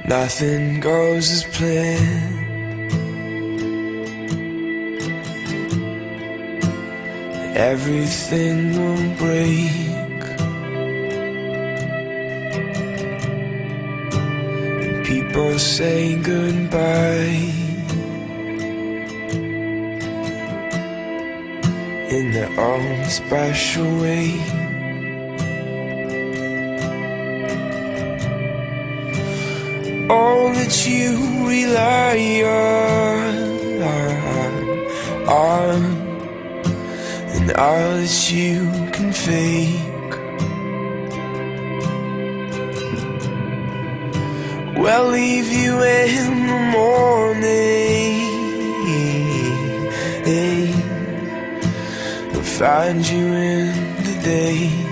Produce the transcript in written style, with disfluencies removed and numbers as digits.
Nothing goes as planned. Everything will break. People say goodbye in their own special way. All that you rely on, and all that you can fake, will leave you in the morning, and find you in the day.